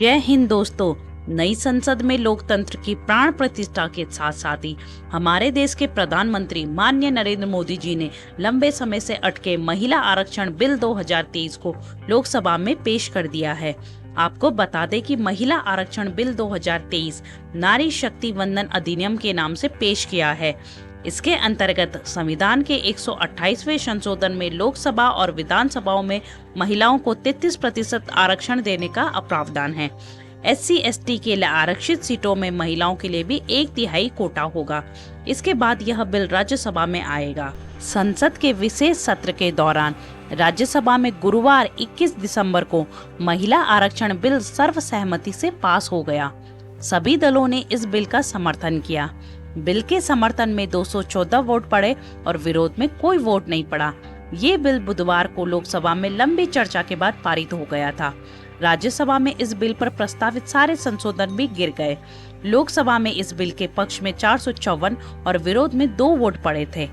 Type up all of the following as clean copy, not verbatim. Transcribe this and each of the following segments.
जय हिंद दोस्तों। नई संसद में लोकतंत्र की प्राण प्रतिष्ठा के साथ साथ ही हमारे देश के प्रधानमंत्री माननीय नरेंद्र मोदी जी ने लंबे समय से अटके महिला आरक्षण बिल 2023 को लोकसभा में पेश कर दिया है। आपको बता दें कि महिला आरक्षण बिल 2023 नारी शक्ति वंदन अधिनियम के नाम से पेश किया है। इसके अंतर्गत संविधान के 128वें संशोधन में लोकसभा और विधानसभाओं में महिलाओं को 33% आरक्षण देने का प्रावधान है। SC/ST के लिए आरक्षित सीटों में महिलाओं के लिए भी 1/3 कोटा होगा। इसके बाद यह बिल राज्यसभा में आएगा। संसद के विशेष सत्र के दौरान राज्यसभा में गुरुवार 21 दिसंबर को महिला आरक्षण बिल सर्वसहमति से पास हो गया। सभी दलों ने इस बिल का समर्थन किया। बिल के समर्थन में 214 वोट पड़े और विरोध में कोई वोट नहीं पड़ा। ये बिल बुधवार को लोकसभा में लंबी चर्चा के बाद पारित हो गया था। राज्यसभा में इस बिल पर प्रस्तावित सारे संशोधन भी गिर गए। लोकसभा में इस बिल के पक्ष में 454 और विरोध में 2 वोट पड़े थे।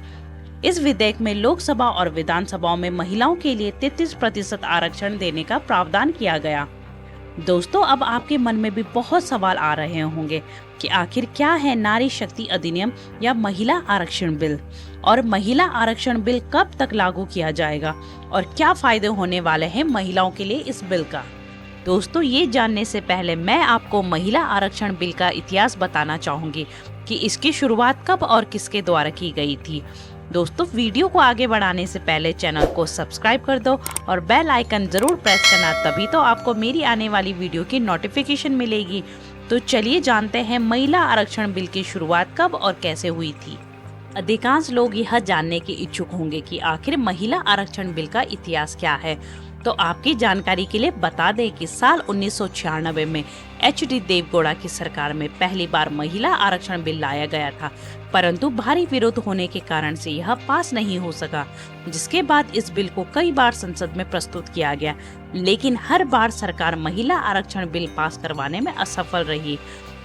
इस विधेयक में लोकसभा और विधानसभाओं में महिलाओं के लिए 33% आरक्षण देने का प्रावधान किया गया। दोस्तों, अब आपके मन में भी बहुत सवाल आ रहे होंगे कि आखिर क्या है नारी शक्ति अधिनियम या महिला आरक्षण बिल, और महिला आरक्षण बिल कब तक लागू किया जाएगा और क्या फायदे होने वाले हैं महिलाओं के लिए इस बिल का। दोस्तों, ये जानने से पहले मैं आपको महिला आरक्षण बिल का इतिहास बताना चाहूंगी कि इसकी शुरुआत कब और किसके द्वारा की गई थी। दोस्तों, वीडियो को आगे बढ़ाने से पहले चैनल को सब्सक्राइब कर दो और बेल आइकन जरूर प्रेस करना, तभी तो आपको मेरी आने वाली वीडियो की नोटिफिकेशन मिलेगी। तो चलिए जानते हैं महिला आरक्षण बिल की शुरुआत कब और कैसे हुई थी। अधिकांश लोग यह जानने के इच्छुक होंगे कि आखिर महिला आरक्षण बिल का इतिहास क्या है। तो आपकी जानकारी के लिए बता दें कि साल 1996 में HD देवगौड़ा की सरकार में पहली बार महिला आरक्षण बिल लाया गया था, परंतु भारी विरोध होने के कारण से यह पास नहीं हो सका। जिसके बाद इस बिल को कई बार संसद में प्रस्तुत किया गया, लेकिन हर बार सरकार महिला आरक्षण बिल पास करवाने में असफल रही।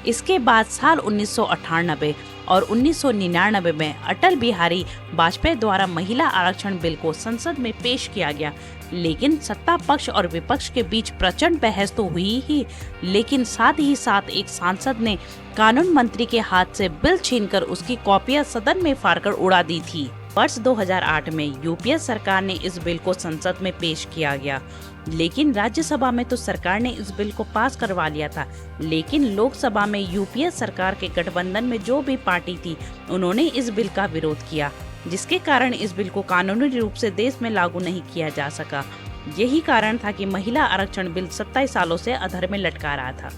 इसके बाद साल 1998 और 1999 में अटल बिहारी वाजपेयी द्वारा महिला आरक्षण बिल को संसद में पेश किया गया, लेकिन सत्ता पक्ष और विपक्ष के बीच प्रचंड बहस तो हुई ही, लेकिन साथ ही साथ एक सांसद ने कानून मंत्री के हाथ से बिल छीनकर उसकी कॉपियां सदन में फाड़कर उड़ा दी थी। वर्ष 2008 में UPA सरकार ने इस बिल को संसद में पेश किया गया, लेकिन राज्यसभा में तो सरकार ने इस बिल को पास करवा लिया था, लेकिन लोकसभा में UPA सरकार के गठबंधन में जो भी पार्टी थी उन्होंने इस बिल का विरोध किया, जिसके कारण इस बिल को कानूनी रूप से देश में लागू नहीं किया जा सका। यही कारण था कि महिला आरक्षण बिल 27 सालों से अधर में लटका रहा था।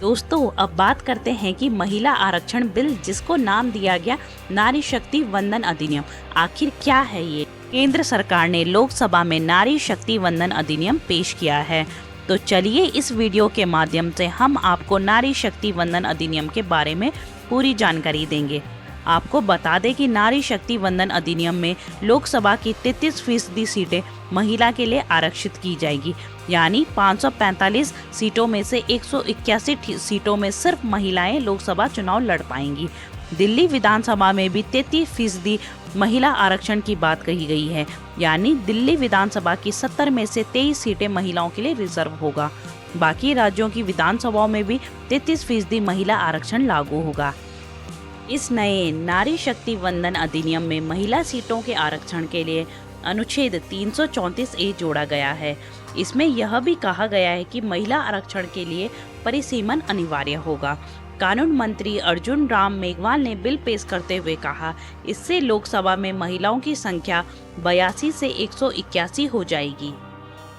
दोस्तों, अब बात करते हैं कि महिला आरक्षण बिल, जिसको नाम दिया गया नारी शक्ति वंदन अधिनियम, आखिर क्या है ये। केंद्र सरकार ने लोकसभा में नारी शक्ति वंदन अधिनियम पेश किया है। तो चलिए इस वीडियो के माध्यम से हम आपको नारी शक्ति वंदन अधिनियम के बारे में पूरी जानकारी देंगे। आपको बता दें कि नारी शक्ति वंदन अधिनियम में लोकसभा की 33% सीटें महिला के लिए आरक्षित की जाएगी, यानी 545 सीटों में से 181 सीटों में सिर्फ महिलाएं लोकसभा चुनाव लड़ पाएंगी। दिल्ली विधानसभा में भी 33% महिला आरक्षण की बात कही गई है, यानी दिल्ली विधानसभा की 70 में से 23 सीटें महिलाओं के लिए रिजर्व होगा। बाकी राज्यों की विधानसभाओं में भी 33% महिला आरक्षण लागू होगा। इस नए नारी शक्ति वंदन अधिनियम में महिला सीटों के आरक्षण के लिए अनुच्छेद 334A जोड़ा गया है। इसमें यह भी कहा गया है कि महिला आरक्षण के लिए परिसीमन अनिवार्य होगा। कानून मंत्री अर्जुन राम मेघवाल ने बिल पेश करते हुए कहा, इससे लोकसभा में महिलाओं की संख्या 82 से 181 हो जाएगी।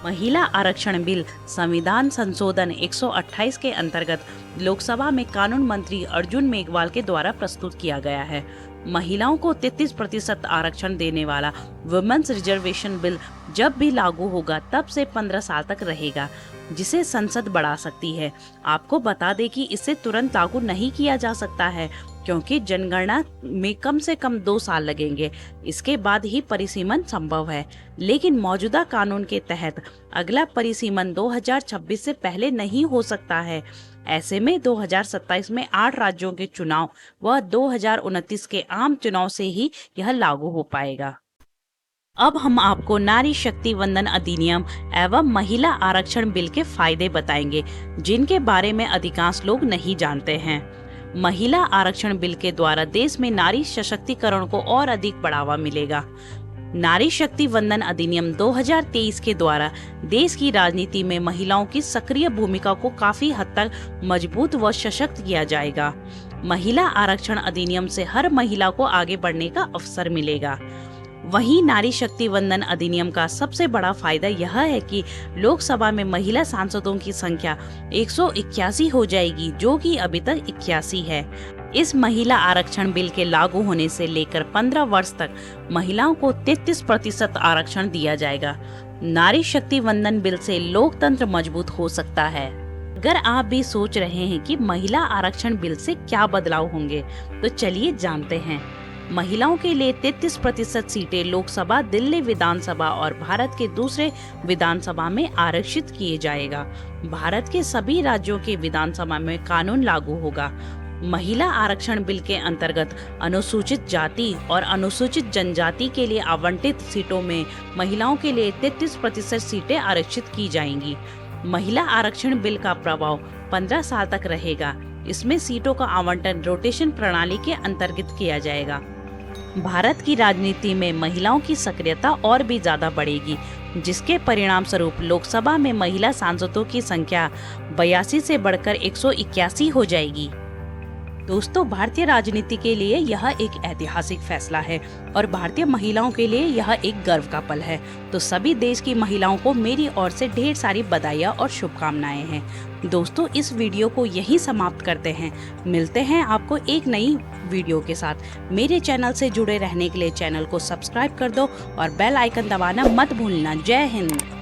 महिला आरक्षण बिल संविधान संशोधन 128 के अंतर्गत लोकसभा में कानून मंत्री अर्जुन मेघवाल के द्वारा प्रस्तुत किया गया है। महिलाओं को 33% आरक्षण देने वाला वुमेन्स रिजर्वेशन बिल जब भी लागू होगा तब से 15 साल तक रहेगा, जिसे संसद बढ़ा सकती है। आपको बता दें कि इसे तुरंत लागू नहीं किया जा सकता है, क्योंकि जनगणना में कम से कम 2 साल लगेंगे। इसके बाद ही परिसीमन संभव है, लेकिन मौजूदा कानून के तहत अगला परिसीमन 2026 से पहले नहीं हो सकता है। ऐसे में 2027 में 8 राज्यों के चुनाव व 2029 के आम चुनाव से ही यह लागू हो पाएगा। अब हम आपको नारी शक्ति वंदन अधिनियम एवं महिला आरक्षण बिल के फायदे बताएंगे, जिनके बारे में अधिकांश लोग नहीं जानते हैं। महिला आरक्षण बिल के द्वारा देश में नारी सशक्तिकरण को और अधिक बढ़ावा मिलेगा। नारी शक्ति वंदन अधिनियम 2023 के द्वारा देश की राजनीति में महिलाओं की सक्रिय भूमिका को काफी हद तक मजबूत व सशक्त किया जाएगा। महिला आरक्षण अधिनियम से हर महिला को आगे बढ़ने का अवसर मिलेगा। वहीं नारी शक्ति वंदन अधिनियम का सबसे बड़ा फायदा यह है कि लोकसभा में महिला सांसदों की संख्या 181 हो जाएगी, जो कि अभी तक 81 है। इस महिला आरक्षण बिल के लागू होने से लेकर 15 वर्ष तक महिलाओं को 33% आरक्षण दिया जाएगा। नारी शक्ति वंदन बिल से लोकतंत्र मजबूत हो सकता है। अगर आप भी सोच रहे हैं कि महिला आरक्षण बिल से क्या बदलाव होंगे, तो चलिए जानते हैं। महिलाओं के लिए 33% सीटें लोकसभा, दिल्ली विधानसभा और भारत के दूसरे विधानसभा में आरक्षित किए जाएगा। भारत के सभी राज्यों के विधानसभा में कानून लागू होगा। महिला आरक्षण बिल के अंतर्गत अनुसूचित जाति और अनुसूचित जनजाति के लिए आवंटित सीटों में महिलाओं के लिए 33% सीटें आरक्षित की जाएंगी। महिला आरक्षण बिल का प्रभाव 15 साल तक रहेगा। इसमें सीटों का आवंटन रोटेशन प्रणाली के अंतर्गत किया जाएगा। भारत की राजनीति में महिलाओं की सक्रियता और भी ज्यादा बढ़ेगी, जिसके परिणाम स्वरूप लोकसभा में महिला सांसदों की संख्या 82 से बढ़कर 181 हो जाएगी। दोस्तों, भारतीय राजनीति के लिए यह एक ऐतिहासिक फैसला है और भारतीय महिलाओं के लिए यह एक गर्व का पल है। तो सभी देश की महिलाओं को मेरी ओर से ढेर सारी बधाइयाँ और शुभकामनाएं हैं। दोस्तों, इस वीडियो को यहीं समाप्त करते हैं। मिलते हैं आपको एक नई वीडियो के साथ। मेरे चैनल से जुड़े रहने के लिए चैनल को सब्सक्राइब कर दो और बेल आइकन दबाना मत भूलना। जय हिंद।